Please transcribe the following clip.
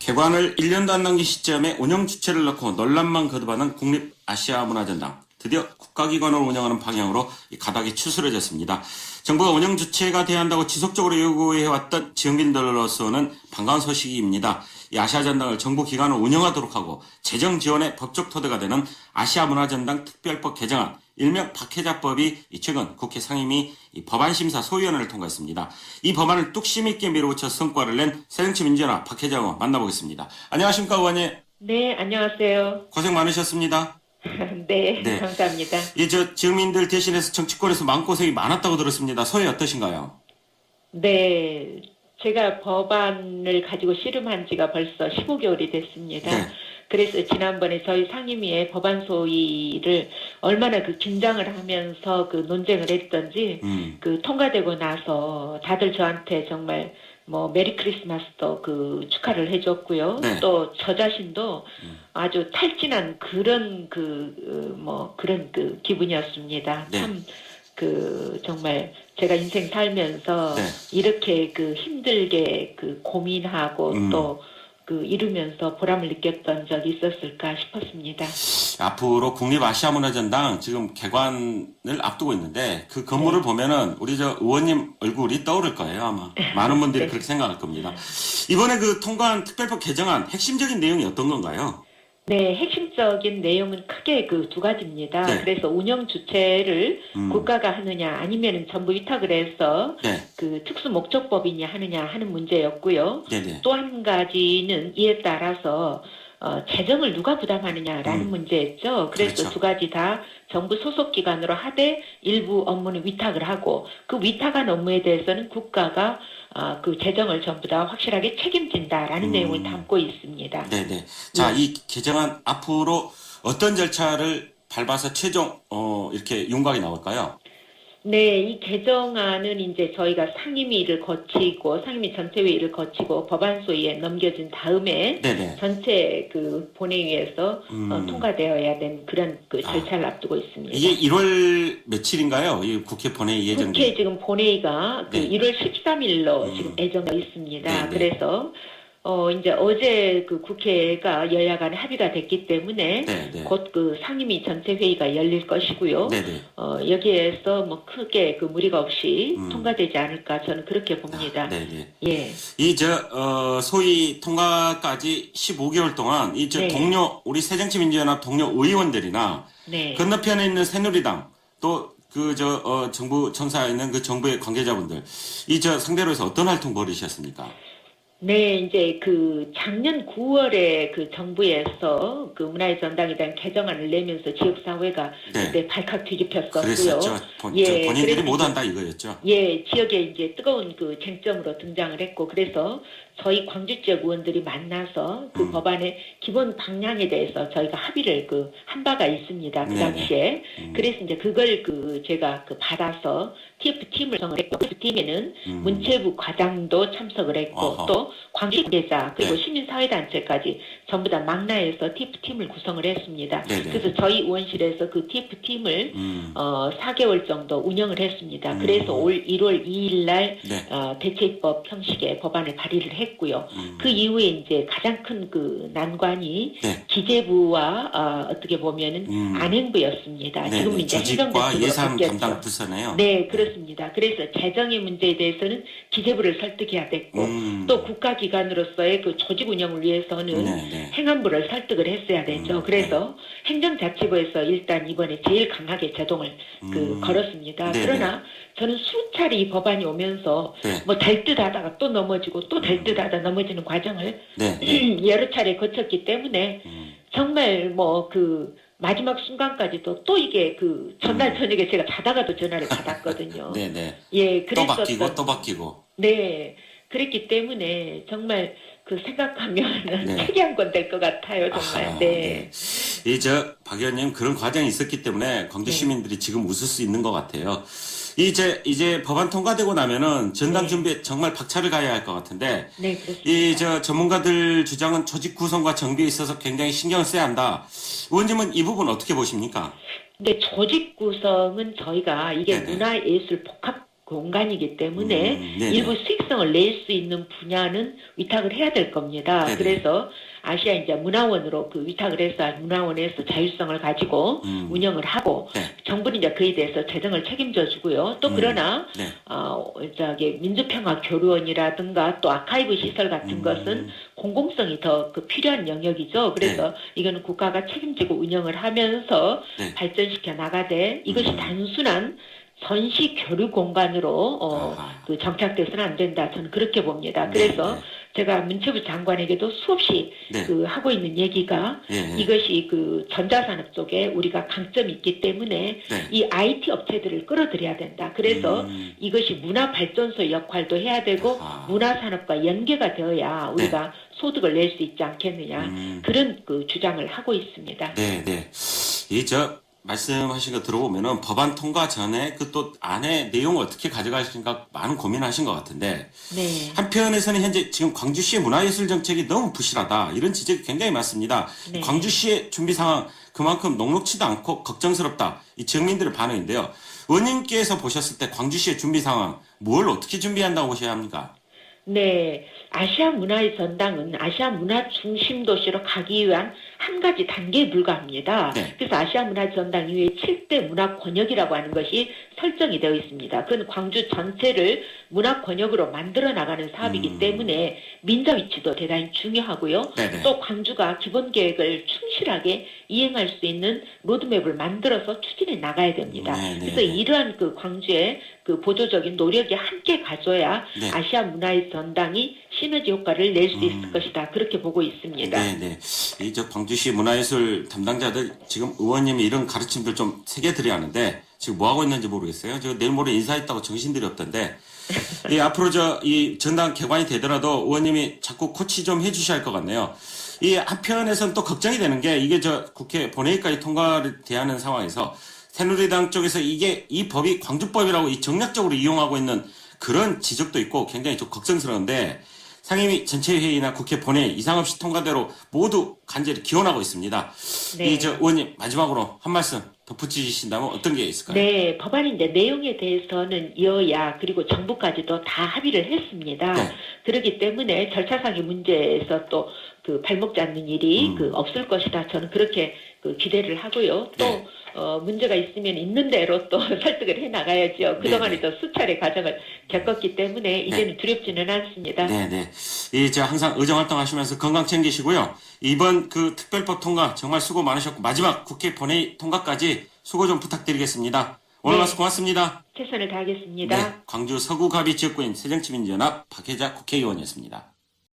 개관을 1년도 안 남긴 시점에 운영 주체를 놓고 논란만 거듭하는 국립아시아문화전당. 드디어 국가기관을 운영하는 방향으로 가닥이 추스러졌습니다. 정부가 운영 주체가 돼야 한다고 지속적으로 요구해왔던 지역민들로서는 반가운 소식입니다. 이 아시아전당을 정부 기관을 운영하도록 하고 재정 지원의 법적 토대가 되는 아시아문화전당 특별법 개정안, 일명 박해자법이 최근 국회 상임위 법안심사 소위원회를 통과했습니다. 이 법안을 뚝심 있게 밀어붙여 성과를 낸 새정치민주연합 박해자 의원 만나보겠습니다. 안녕하십니까 의원님. 네, 안녕하세요. 고생 많으셨습니다. 네, 감사합니다. 지역민들 대신해서 정치권에서 마음고생이 많았다고 들었습니다. 소회 어떠신가요? 네, 제가 법안을 가지고 씨름한 지가 벌써 15개월이 됐습니다. 네. 그래서 지난번에 저희 상임위에 법안 소위를 얼마나 긴장을 하면서 논쟁을 했던지 통과되고 나서 다들 저한테 정말 메리 크리스마스도 축하를 해줬고요. 네. 또 저 자신도 아주 탈진한 그런 기분이었습니다. 네. 참 정말 제가 인생 살면서 네. 이렇게 힘들게 고민하고 또 이루면서 보람을 느꼈던 적이 있었을까 싶었습니다. 앞으로 국립아시아문화전당 지금 개관을 앞두고 있는데 그 건물을 보면은 우리 의원님 얼굴이 떠오를 거예요, 아마. 많은 분들이 네. 그렇게 생각할 겁니다. 이번에 통과한 특별법 개정안 핵심적인 내용이 어떤 건가요? 네, 핵심적인 내용은 크게 두 가지입니다. 네. 그래서 운영 주체를 국가가 하느냐 아니면 정부 위탁을 해서 네. 특수 목적법이냐 하느냐 하는 문제였고요. 네네. 또 한 가지는 이에 따라서 재정을 누가 부담하느냐라는 문제였죠. 그래서 그렇죠. 두 가지 다 정부 소속 기관으로 하되 일부 업무는 위탁을 하고 그 위탁한 업무에 대해서는 국가가 재정을 전부 다 확실하게 책임진다라는 내용을 담고 있습니다. 네네. 자, 네. 이 개정안 앞으로 어떤 절차를 밟아서 최종 이렇게 윤곽이 나올까요? 네, 이 개정안은 이제 저희가 상임위 전체 회의를 거치고 법안 소위에 넘겨진 다음에 네네. 전체 본회의에서 통과되어야 된 그런 절차를 앞두고 있습니다. 이게 1월 며칠인가요? 이 국회 본회의 예정된. 국회 지금 본회의가 네. 1월 13일로 지금 예정되어 있습니다. 네네. 그래서 이제 어제 국회가 여야 간에 합의가 됐기 때문에 네네. 곧 상임위 전체 회의가 열릴 것이고요. 네네. 여기에서 크게 무리가 없이 통과되지 않을까 저는 그렇게 봅니다. 네네. 예. 소위 통과까지 15개월 동안 네. 우리 새정치민주연합 동료 의원들이나 네. 건너편에 있는 새누리당 또 정부 청사에 있는 정부의 관계자분들 상대로 해서 어떤 활동 벌이셨습니까? 네, 이제 작년 9월에 정부에서 문화의 전당에 대한 개정안을 내면서 지역사회가 네. 그때 발칵 뒤집혔었고요. 그랬었죠. 본인들이 그래서 못한다 이거였죠. 예, 지역에 이제 뜨거운 쟁점으로 등장을 했고, 그래서 저희 광주 지역 의원들이 만나서 법안의 기본 방향에 대해서 저희가 합의를 한 바가 있습니다. 그 네네. 당시에. 그래서 이제 그걸 제가 받아서 TF팀을 구성을 했고, 그 팀에는 문체부 과장도 참석을 했고, 어허. 또 광주 관계자 그리고 네. 시민사회단체까지 전부 다 망라해서 TF팀을 구성을 했습니다. 네네. 그래서 저희 의원실에서 그 TF팀을 4개월 정도 운영을 했습니다. 그래서 올 1월 2일 날 네. 대체입법 형식의 법안을 발의를 했고요. 그 이후에 이제 가장 큰 난관이 네. 기재부와 어떻게 보면은 안행부였습니다. 네. 지금 이제 조직과 행정부로 예산 바뀌었죠. 담당 부서네요. 네, 그렇습니다. 그래서 재정의 문제에 대해서는 기재부를 설득해야 됐고 또 국가기관으로서의 조직 운영을 위해서는 네. 행안부를 설득을 했어야 되죠. 그래서 행정자치부에서 일단 이번에 제일 강하게 제동을 걸었습니다. 네네. 그러나 저는 수차례 이 법안이 오면서 네. 될 듯 하다가 또 넘어지고 또 될 듯 하다 넘어지는 과정을 네. 여러 차례 거쳤기 때문에 정말 마지막 순간까지도 또 이게 전날 저녁에 제가 자다가도 전화를 받았거든요. 네네. 예, 또 그랬었던. 바뀌고. 네, 그랬기 때문에 정말 생각하면 네. 책이 한 권 될 것 같아요, 정말. 아하, 네. 박 의원님 그런 과정이 있었기 때문에 광주 시민들이 지금 웃을 수 있는 것 같아요. 이제 법안 통과되고 나면은 전당 네. 준비에 정말 박차를 가해야 할 것 같은데 네, 그렇습니다. 전문가들 주장은 조직 구성과 정비에 있어서 굉장히 신경을 써야 한다. 의원님은 이 부분 어떻게 보십니까? 근데 조직 구성은 저희가 이게 네네. 문화예술 복합 공간이기 때문에 네네. 일부 수익성을 낼 수 있는 분야는 위탁을 해야 될 겁니다. 네네. 그래서 아시아 이제 문화원으로 그 위탁을 해서 문화원에서 자율성을 가지고 운영을 하고 네. 정부는 이제 그에 대해서 재정을 책임져 주고요. 또 그러나 네. 민주평화교류원이라든가 또 아카이브 시설 같은 것은 공공성이 더 그 필요한 영역이죠. 그래서 이거는 국가가 책임지고 운영을 하면서 네. 발전시켜 나가되 이것이 단순한 전시 교류 공간으로 아하. 그 정착돼서는 안 된다. 저는 그렇게 봅니다. 네, 그래서 네. 제가 문체부 장관에게도 수없이 네. 그 하고 있는 얘기가 예, 예. 이것이 그 전자산업 쪽에 우리가 강점이 있기 때문에 네. 이 IT 업체들을 끌어들여야 된다. 그래서 이것이 문화발전소 역할도 해야 되고 아하. 문화산업과 연계가 되어야 우리가 소득을 낼 수 있지 않겠느냐. 그런 그 주장을 하고 있습니다. 네, 네. 말씀하신 거 들어보면은 법안 통과 전에 그 또 안에 내용을 어떻게 가져갈 생각 많은 고민하신 것 같은데 네. 한편에서는 현재 지금 광주시의 문화예술 정책이 너무 부실하다 이런 지적이 굉장히 많습니다. 네. 광주시의 준비 상황 그만큼 녹록치도 않고 걱정스럽다 이 지역민들의 반응인데요. 의원님께서 보셨을 때 광주시의 준비 상황 뭘 어떻게 준비한다고 보셔야 합니까? 네, 아시아 문화의 전당은 아시아 문화 중심 도시로 가기 위한 한 가지 단계에 불과합니다. 네. 그래서 아시아 문화 전당 이후에 7대 문화 권역이라고 하는 것이 설정이 되어 있습니다. 그건 광주 전체를 문화 권역으로 만들어 나가는 사업이기 때문에 민자 위치도 대단히 중요하고요. 네네. 또 광주가 기본 계획을 충실하게 이행할 수 있는 로드맵을 만들어서 추진해 나가야 됩니다. 네네. 그래서 이러한 그 광주의 그 보조적인 노력이 함께 가져야 네. 아시아 문화의 전당이 시너지 효과를 낼 수 있을 것이다. 그렇게 보고 있습니다. 네네. 광주시 문화예술 담당자들 지금 의원님이 이런 가르침들 좀 새겨드려야 하는데 지금 뭐 하고 있는지 모르겠어요. 저 내일 모레 인사했다고 정신들이 없던데 앞으로 이 전당 개관이 되더라도 의원님이 자꾸 코치 좀 해주셔야 할 것 같네요. 이 한편에서는 또 걱정이 되는 게 이게 국회 본회의까지 통과를 대하는 상황에서 새누리당 쪽에서 이 법이 광주법이라고 정략적으로 이용하고 있는 그런 지적도 있고 굉장히 좀 걱정스러운데 상임위 전체회의나 국회 본회의 이상 없이 통과대로 모두 간절히 기원하고 있습니다. 네. 의원님 마지막으로 한 말씀 덧붙이신다면 어떤 게 있을까요? 네, 법안인데 내용에 대해서는 여야 그리고 정부까지도 다 합의를 했습니다. 네. 그렇기 때문에 절차상의 문제에서 또 그 발목 잡는 일이 없을 것이다. 저는 그렇게 기대를 하고요. 또 네. 문제가 있으면 있는 대로 또 설득을 해 나가야죠. 그동안에도 수차례 과정을 겪었기 때문에 이제는 두렵지는 않습니다. 네네. 항상 의정 활동하시면서 건강 챙기시고요. 이번 특별법 통과 정말 수고 많으셨고 마지막 국회 본회의 통과까지 수고 좀 부탁드리겠습니다. 오늘 네. 말씀 고맙습니다. 최선을 다하겠습니다. 네, 광주 서구갑이 지역구인 새정치민주연합 박혜자 국회의원이었습니다.